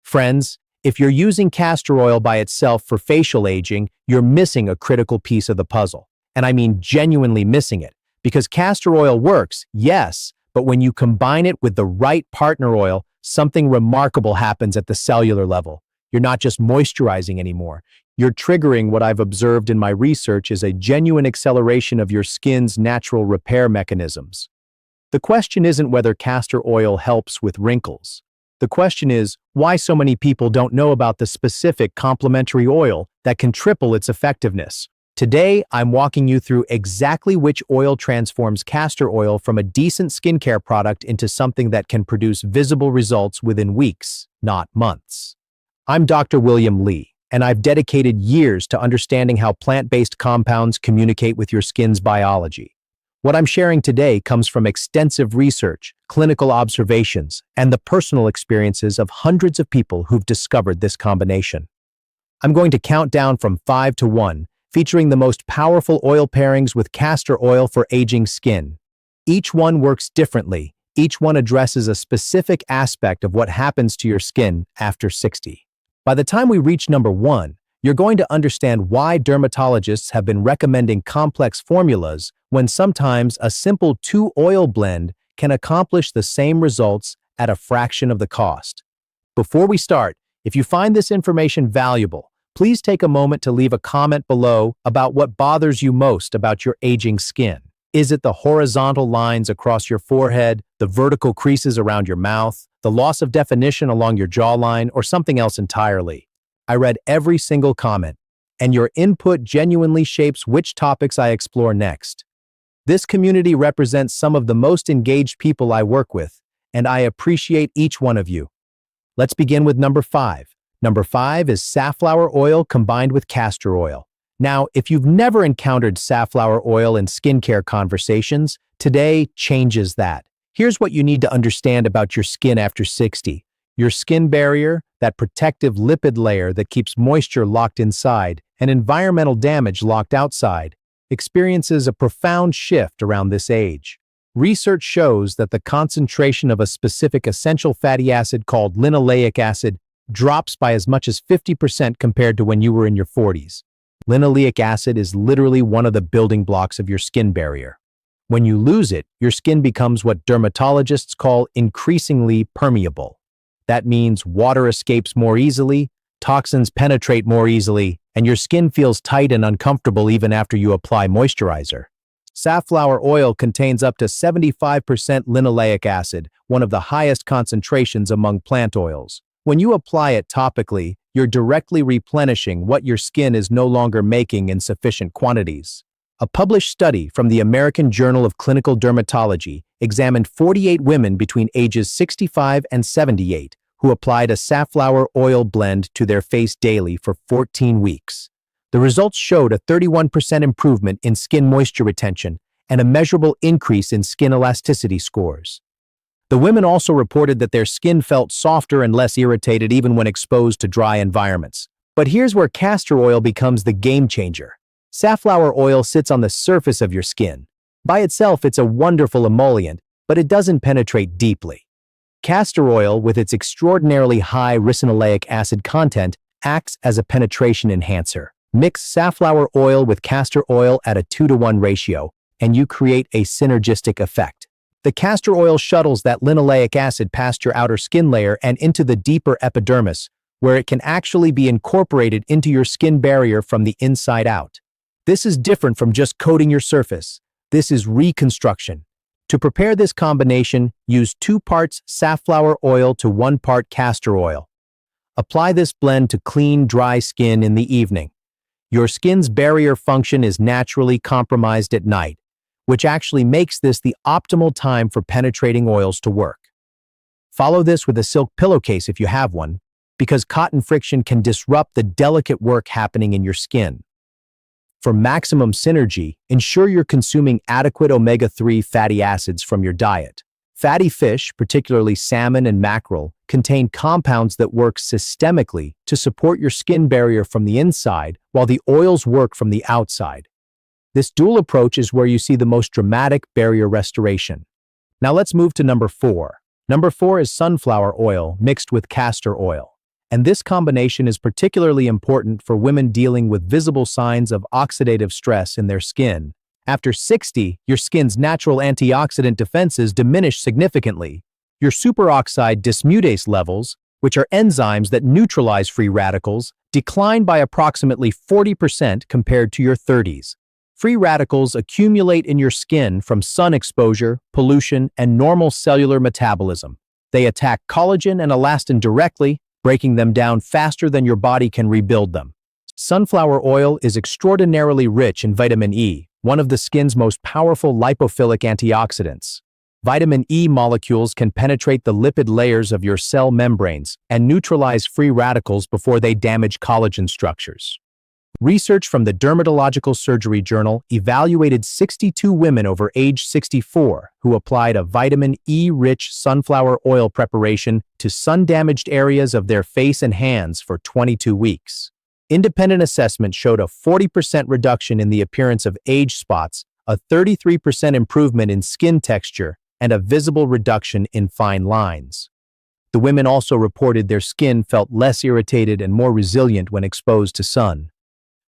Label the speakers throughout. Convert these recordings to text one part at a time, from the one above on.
Speaker 1: Friends, if you're using castor oil by itself for facial aging, you're missing a critical piece of the puzzle. And I mean genuinely missing it. Because castor oil works, yes, but when you combine it with the right partner oil, something remarkable happens at the cellular level. You're not just moisturizing anymore. You're triggering what I've observed in my research is a genuine acceleration of your skin's natural repair mechanisms. The question isn't whether castor oil helps with wrinkles. The question is why so many people don't know about the specific complementary oil that can triple its effectiveness. Today, I'm walking you through exactly which oil transforms castor oil from a decent skincare product into something that can produce visible results within weeks, not months. I'm Dr. William Lee, and I've dedicated years to understanding how plant-based compounds communicate with your skin's biology. What I'm sharing today comes from extensive research, clinical observations, and the personal experiences of hundreds of people who've discovered this combination. I'm going to count down from 5 to 1, featuring the most powerful oil pairings with castor oil for aging skin. Each one works differently. Each one addresses a specific aspect of what happens to your skin after 60. By the time we reach number 1, you're going to understand why dermatologists have been recommending complex formulas when sometimes a simple 2-oil blend can accomplish the same results at a fraction of the cost. Before we start, if you find this information valuable, please take a moment to leave a comment below about what bothers you most about your aging skin. Is it the horizontal lines across your forehead, the vertical creases around your mouth, the loss of definition along your jawline, or something else entirely? I read every single comment, and your input genuinely shapes which topics I explore next. This community represents some of the most engaged people I work with, and I appreciate each one of you. Let's begin with number 5. Number 5 is safflower oil combined with castor oil. Now, if you've never encountered safflower oil in skincare conversations, today changes that. Here's what you need to understand about your skin after 60. Your skin barrier, that protective lipid layer that keeps moisture locked inside and environmental damage locked outside, experiences a profound shift around this age. Research shows that the concentration of a specific essential fatty acid called linoleic acid drops by as much as 50% compared to when you were in your 40s. Linoleic acid is literally one of the building blocks of your skin barrier. When you lose it, your skin becomes what dermatologists call increasingly permeable. That means water escapes more easily, toxins penetrate more easily, and your skin feels tight and uncomfortable even after you apply moisturizer. Safflower oil contains up to 75% linoleic acid, one of the highest concentrations among plant oils. When you apply it topically, you're directly replenishing what your skin is no longer making in sufficient quantities. A published study from the American Journal of Clinical Dermatology examined 48 women between ages 65 and 78 who applied a safflower oil blend to their face daily for 14 weeks. The results showed a 31% improvement in skin moisture retention and a measurable increase in skin elasticity scores. The women also reported that their skin felt softer and less irritated even when exposed to dry environments. But here's where castor oil becomes the game changer. Safflower oil sits on the surface of your skin. By itself, it's a wonderful emollient, but it doesn't penetrate deeply. Castor oil, with its extraordinarily high ricinoleic acid content, acts as a penetration enhancer. Mix safflower oil with castor oil at a 2-to-1 ratio, and you create a synergistic effect. The castor oil shuttles that linoleic acid past your outer skin layer and into the deeper epidermis, where it can actually be incorporated into your skin barrier from the inside out. This is different from just coating your surface. This is reconstruction. To prepare this combination, use 2 parts safflower oil to 1 part castor oil. Apply this blend to clean, dry skin in the evening. Your skin's barrier function is naturally compromised at night, which actually makes this the optimal time for penetrating oils to work. Follow this with a silk pillowcase if you have one, because cotton friction can disrupt the delicate work happening in your skin. For maximum synergy, ensure you're consuming adequate omega-3 fatty acids from your diet. Fatty fish, particularly salmon and mackerel, contain compounds that work systemically to support your skin barrier from the inside, while the oils work from the outside. This dual approach is where you see the most dramatic barrier restoration. Now let's move to number 4. Number 4 is sunflower oil mixed with castor oil. And this combination is particularly important for women dealing with visible signs of oxidative stress in their skin. After 60, your skin's natural antioxidant defenses diminish significantly. Your superoxide dismutase levels, which are enzymes that neutralize free radicals, decline by approximately 40% compared to your 30s. Free radicals accumulate in your skin from sun exposure, pollution, and normal cellular metabolism. They attack collagen and elastin directly, breaking them down faster than your body can rebuild them. Sunflower oil is extraordinarily rich in vitamin E, one of the skin's most powerful lipophilic antioxidants. Vitamin E molecules can penetrate the lipid layers of your cell membranes and neutralize free radicals before they damage collagen structures. Research from the Dermatological Surgery Journal evaluated 62 women over age 64 who applied a vitamin E-rich sunflower oil preparation to sun-damaged areas of their face and hands for 22 weeks. Independent assessment showed a 40% reduction in the appearance of age spots, a 33% improvement in skin texture, and a visible reduction in fine lines. The women also reported their skin felt less irritated and more resilient when exposed to sun.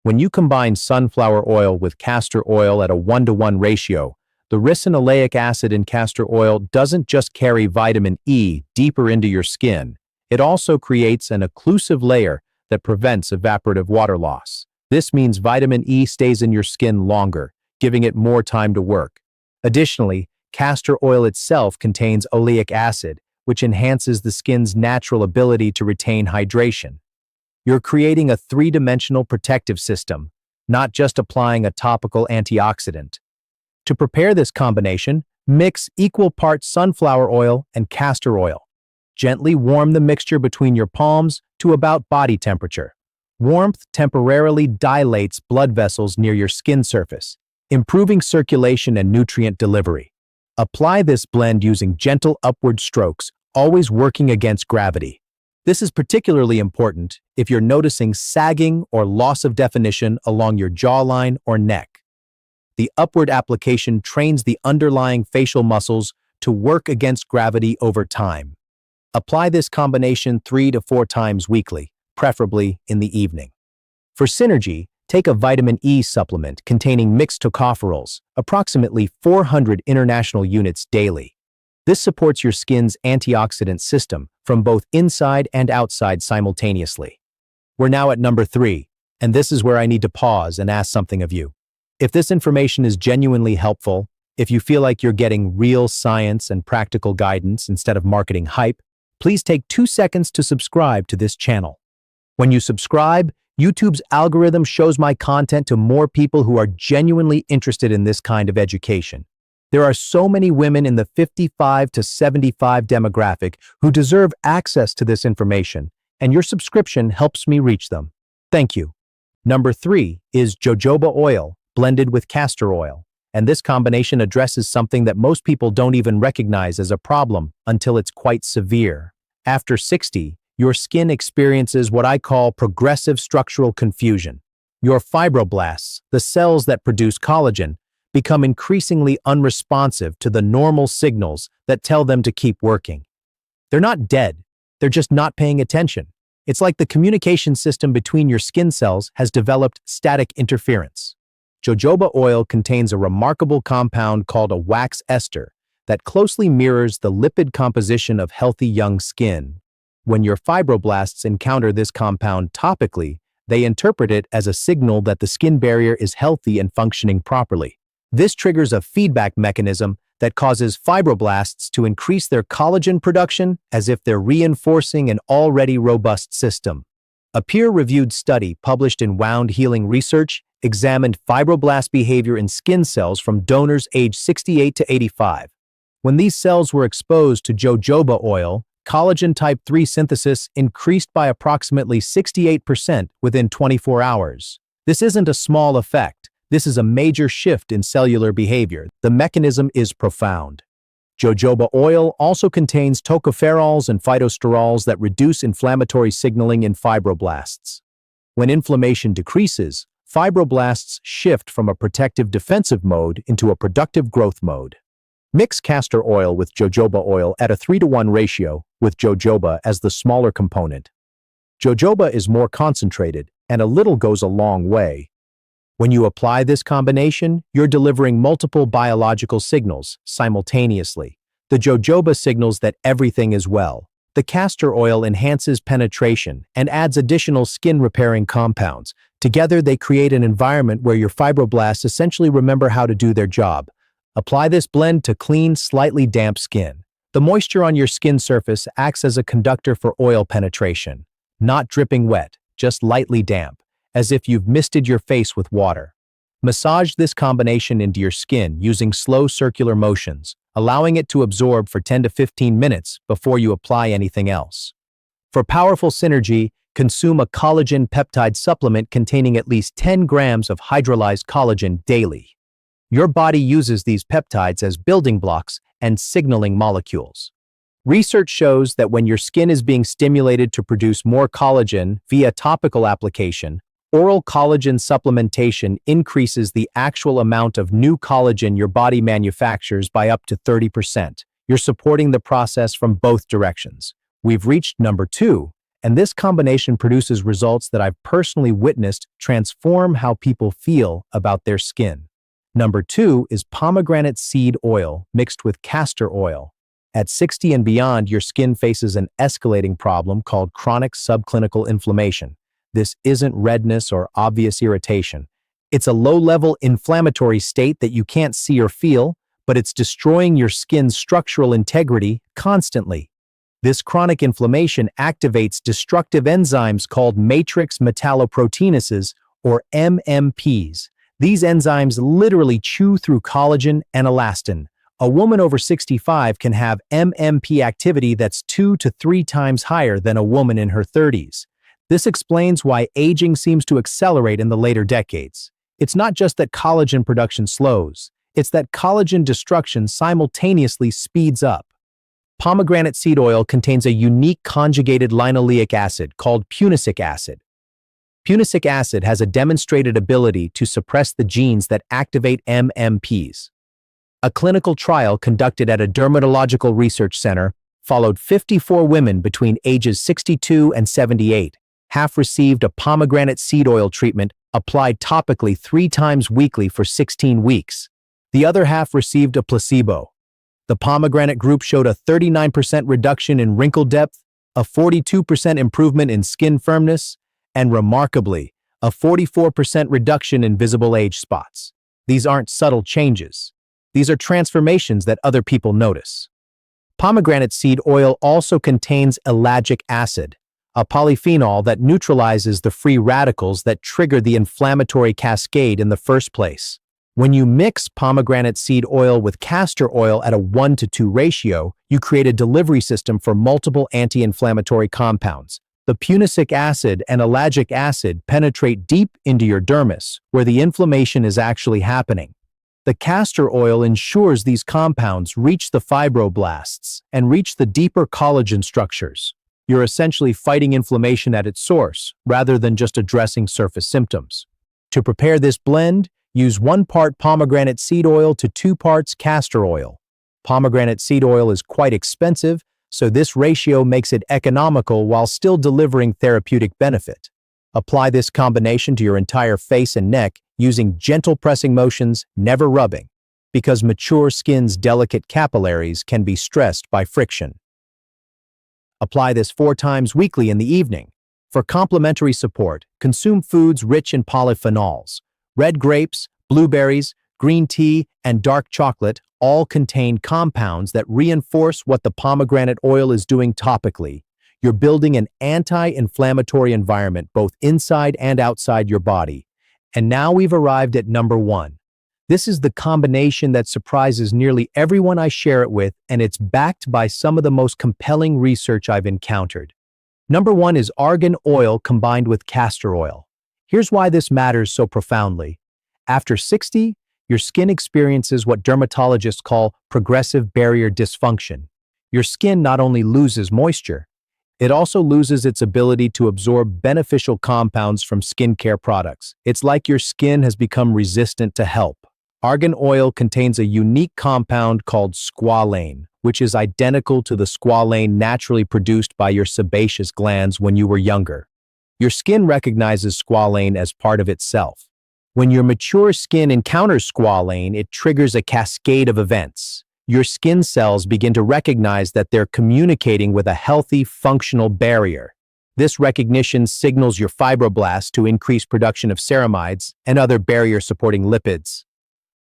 Speaker 1: When you combine sunflower oil with castor oil at a 1-to-1 ratio, the ricinoleic acid in castor oil doesn't just carry vitamin E deeper into your skin, it also creates an occlusive layer that prevents evaporative water loss. This means vitamin E stays in your skin longer, giving it more time to work. Additionally, castor oil itself contains oleic acid, which enhances the skin's natural ability to retain hydration. You're creating a three-dimensional protective system, not just applying a topical antioxidant. To prepare this combination, mix equal parts sunflower oil and castor oil. Gently warm the mixture between your palms to about body temperature. Warmth temporarily dilates blood vessels near your skin surface, improving circulation and nutrient delivery. Apply this blend using gentle upward strokes, always working against gravity. This is particularly important if you're noticing sagging or loss of definition along your jawline or neck. The upward application trains the underlying facial muscles to work against gravity over time. Apply this combination 3 to 4 times weekly, preferably in the evening. For synergy, take a vitamin E supplement containing mixed tocopherols, approximately 400 international units daily. This supports your skin's antioxidant system from both inside and outside simultaneously. We're now at number 3, and this is where I need to pause and ask something of you. If this information is genuinely helpful, if you feel like you're getting real science and practical guidance instead of marketing hype, please take 2 seconds to subscribe to this channel. When you subscribe, YouTube's algorithm shows my content to more people who are genuinely interested in this kind of education. There are so many women in the 55 to 75 demographic who deserve access to this information, and your subscription helps me reach them. Thank you. Number 3 is jojoba oil blended with castor oil, and this combination addresses something that most people don't even recognize as a problem until it's quite severe. After 60, your skin experiences what I call progressive structural confusion. Your fibroblasts, the cells that produce collagen, become increasingly unresponsive to the normal signals that tell them to keep working. They're not dead, they're just not paying attention. It's like the communication system between your skin cells has developed static interference. Jojoba oil contains a remarkable compound called a wax ester that closely mirrors the lipid composition of healthy young skin. When your fibroblasts encounter this compound topically, they interpret it as a signal that the skin barrier is healthy and functioning properly. This triggers a feedback mechanism that causes fibroblasts to increase their collagen production as if they're reinforcing an already robust system. A peer-reviewed study published in Wound Healing Research examined fibroblast behavior in skin cells from donors aged 68 to 85. When these cells were exposed to jojoba oil, collagen type 3 synthesis increased by approximately 68% within 24 hours. This isn't a small effect. This is a major shift in cellular behavior. The mechanism is profound. Jojoba oil also contains tocopherols and phytosterols that reduce inflammatory signaling in fibroblasts. When inflammation decreases, fibroblasts shift from a protective defensive mode into a productive growth mode. Mix castor oil with jojoba oil at a 3-to-1 ratio, with jojoba as the smaller component. Jojoba is more concentrated, and a little goes a long way. When you apply this combination, you're delivering multiple biological signals simultaneously. The jojoba signals that everything is well. The castor oil enhances penetration and adds additional skin-repairing compounds. Together, they create an environment where your fibroblasts essentially remember how to do their job. Apply this blend to clean, slightly damp skin. The moisture on your skin surface acts as a conductor for oil penetration. Not dripping wet, just lightly damp, as if you've misted your face with water. Massage this combination into your skin using slow circular motions, allowing it to absorb for 10 to 15 minutes before you apply anything else. For powerful synergy, consume a collagen peptide supplement containing at least 10 grams of hydrolyzed collagen daily. Your body uses these peptides as building blocks and signaling molecules. Research shows that when your skin is being stimulated to produce more collagen via topical application, oral collagen supplementation increases the actual amount of new collagen your body manufactures by up to 30%. You're supporting the process from both directions. We've reached number 2, and this combination produces results that I've personally witnessed transform how people feel about their skin. Number 2 is pomegranate seed oil mixed with castor oil. At 60 and beyond, your skin faces an escalating problem called chronic subclinical inflammation. This isn't redness or obvious irritation. It's a low-level inflammatory state that you can't see or feel, but it's destroying your skin's structural integrity constantly. This chronic inflammation activates destructive enzymes called matrix metalloproteinases, or MMPs. These enzymes literally chew through collagen and elastin. A woman over 65 can have MMP activity that's 2 to 3 times higher than a woman in her 30s. This explains why aging seems to accelerate in the later decades. It's not just that collagen production slows, it's that collagen destruction simultaneously speeds up. Pomegranate seed oil contains a unique conjugated linoleic acid called punicic acid. Punicic acid has a demonstrated ability to suppress the genes that activate MMPs. A clinical trial conducted at a dermatological research center followed 54 women between ages 62 and 78. Half received a pomegranate seed oil treatment applied topically 3 times weekly for 16 weeks. The other half received a placebo. The pomegranate group showed a 39% reduction in wrinkle depth, a 42% improvement in skin firmness, and remarkably, a 44% reduction in visible age spots. These aren't subtle changes. These are transformations that other people notice. Pomegranate seed oil also contains ellagic acid, a polyphenol that neutralizes the free radicals that trigger the inflammatory cascade in the first place. When you mix pomegranate seed oil with castor oil at a 1:2 ratio, you create a delivery system for multiple anti-inflammatory compounds. The punicic acid and ellagic acid penetrate deep into your dermis, where the inflammation is actually happening. The castor oil ensures these compounds reach the fibroblasts and reach the deeper collagen structures. You're essentially fighting inflammation at its source, rather than just addressing surface symptoms. To prepare this blend, use 1 part pomegranate seed oil to 2 parts castor oil. Pomegranate seed oil is quite expensive, so this ratio makes it economical while still delivering therapeutic benefit. Apply this combination to your entire face and neck using gentle pressing motions, never rubbing, because mature skin's delicate capillaries can be stressed by friction. Apply this 4 times weekly in the evening. For complementary support, consume foods rich in polyphenols. Red grapes, blueberries, green tea, and dark chocolate all contain compounds that reinforce what the pomegranate oil is doing topically. You're building an anti-inflammatory environment both inside and outside your body. And now we've arrived at number 1. This is the combination that surprises nearly everyone I share it with, and it's backed by some of the most compelling research I've encountered. Number 1 is argan oil combined with castor oil. Here's why this matters so profoundly. After 60, your skin experiences what dermatologists call progressive barrier dysfunction. Your skin not only loses moisture, it also loses its ability to absorb beneficial compounds from skincare products. It's like your skin has become resistant to help. Argan oil contains a unique compound called squalane, which is identical to the squalane naturally produced by your sebaceous glands when you were younger. Your skin recognizes squalane as part of itself. When your mature skin encounters squalane, it triggers a cascade of events. Your skin cells begin to recognize that they're communicating with a healthy, functional barrier. This recognition signals your fibroblasts to increase production of ceramides and other barrier-supporting lipids.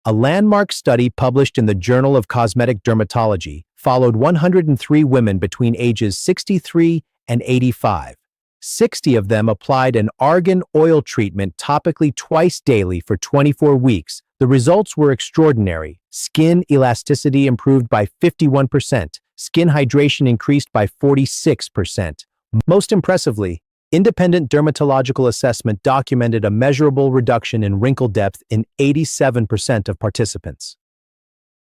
Speaker 1: A landmark study published in the Journal of Cosmetic Dermatology followed 103 women between ages 63 and 85. 60 of them applied an argan oil treatment topically twice daily for 24 weeks. The results were extraordinary. Skin elasticity improved by 51%. Skin hydration increased by 46%. Most impressively, independent dermatological assessment documented a measurable reduction in wrinkle depth in 87% of participants.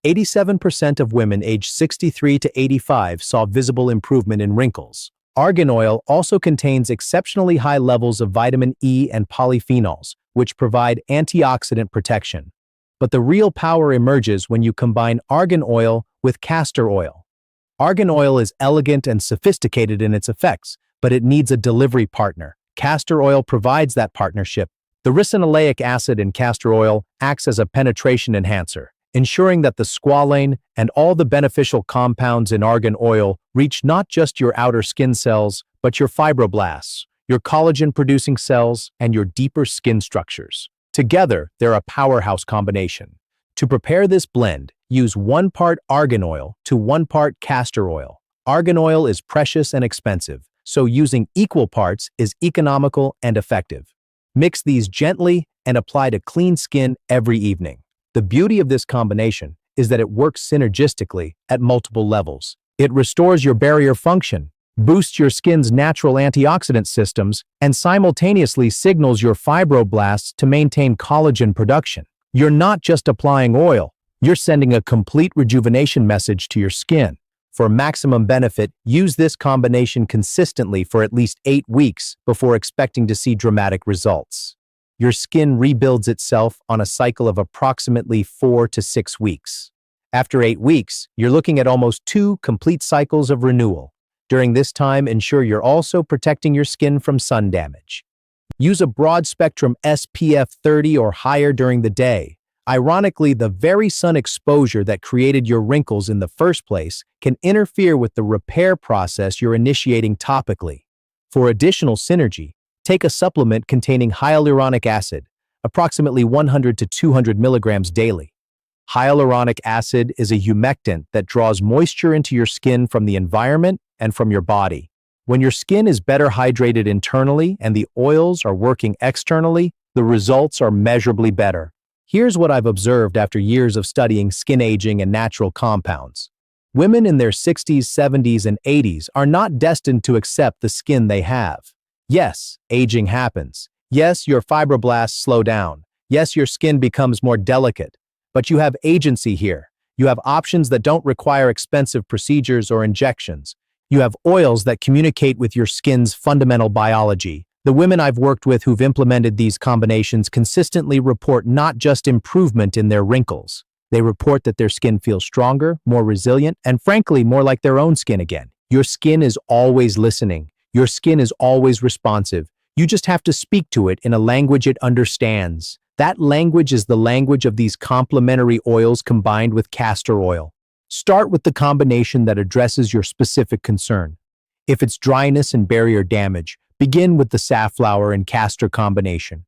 Speaker 1: 87% of women aged 63 to 85 saw visible improvement in wrinkles. Argan oil also contains exceptionally high levels of vitamin E and polyphenols, which provide antioxidant protection. But the real power emerges when you combine argan oil with castor oil. Argan oil is elegant and sophisticated in its effects, but it needs a delivery partner. Castor oil provides that partnership. The ricinoleic acid in castor oil acts as a penetration enhancer, ensuring that the squalane and all the beneficial compounds in argan oil reach not just your outer skin cells, but your fibroblasts, your collagen-producing cells, and your deeper skin structures. Together, they're a powerhouse combination. To prepare this blend, use 1 part argan oil to 1 part castor oil. Argan oil is precious and expensive, so using equal parts is economical and effective. Mix these gently and apply to clean skin every evening. The beauty of this combination is that it works synergistically at multiple levels. It restores your barrier function, boosts your skin's natural antioxidant systems, and simultaneously signals your fibroblasts to maintain collagen production. You're not just applying oil, you're sending a complete rejuvenation message to your skin. For maximum benefit, use this combination consistently for at least 8 weeks before expecting to see dramatic results. Your skin rebuilds itself on a cycle of approximately 4 to 6 weeks. After 8 weeks, you're looking at almost 2 complete cycles of renewal. During this time, ensure you're also protecting your skin from sun damage. Use a broad-spectrum SPF 30 or higher during the day. Ironically, the very sun exposure that created your wrinkles in the first place can interfere with the repair process you're initiating topically. For additional synergy, take a supplement containing hyaluronic acid, approximately 100 to 200 milligrams daily. Hyaluronic acid is a humectant that draws moisture into your skin from the environment and from your body. When your skin is better hydrated internally and the oils are working externally, the results are measurably better. Here's what I've observed after years of studying skin aging and natural compounds. Women in their 60s, 70s, and 80s are not destined to accept the skin they have. Yes, aging happens. Yes, your fibroblasts slow down. Yes, your skin becomes more delicate. But you have agency here. You have options that don't require expensive procedures or injections. You have oils that communicate with your skin's fundamental biology. The women I've worked with who've implemented these combinations consistently report not just improvement in their wrinkles. They report that their skin feels stronger, more resilient, and frankly, more like their own skin again. Your skin is always listening. Your skin is always responsive. You just have to speak to it in a language it understands. That language is the language of these complementary oils combined with castor oil. Start with the combination that addresses your specific concern. If it's dryness and barrier damage, begin with the safflower and castor combination.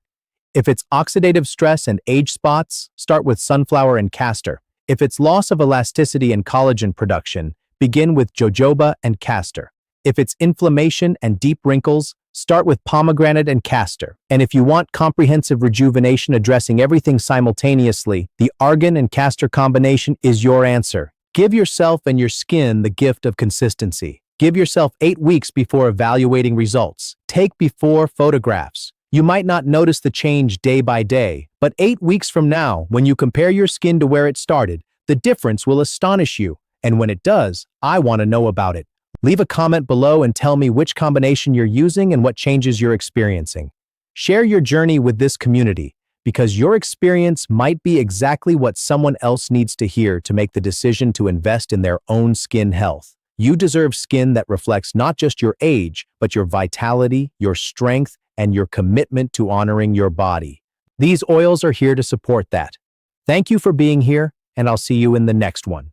Speaker 1: If it's oxidative stress and age spots, start with sunflower and castor. If it's loss of elasticity and collagen production, begin with jojoba and castor. If it's inflammation and deep wrinkles, start with pomegranate and castor. And if you want comprehensive rejuvenation addressing everything simultaneously, the argan and castor combination is your answer. Give yourself and your skin the gift of consistency. Give yourself 8 weeks before evaluating results. Take before photographs. You might not notice the change day by day, but 8 weeks from now, when you compare your skin to where it started, the difference will astonish you. And when it does, I want to know about it. Leave a comment below and tell me which combination you're using and what changes you're experiencing. Share your journey with this community, because your experience might be exactly what someone else needs to hear to make the decision to invest in their own skin health. You deserve skin that reflects not just your age, but your vitality, your strength, and your commitment to honoring your body. These oils are here to support that. Thank you for being here, and I'll see you in the next one.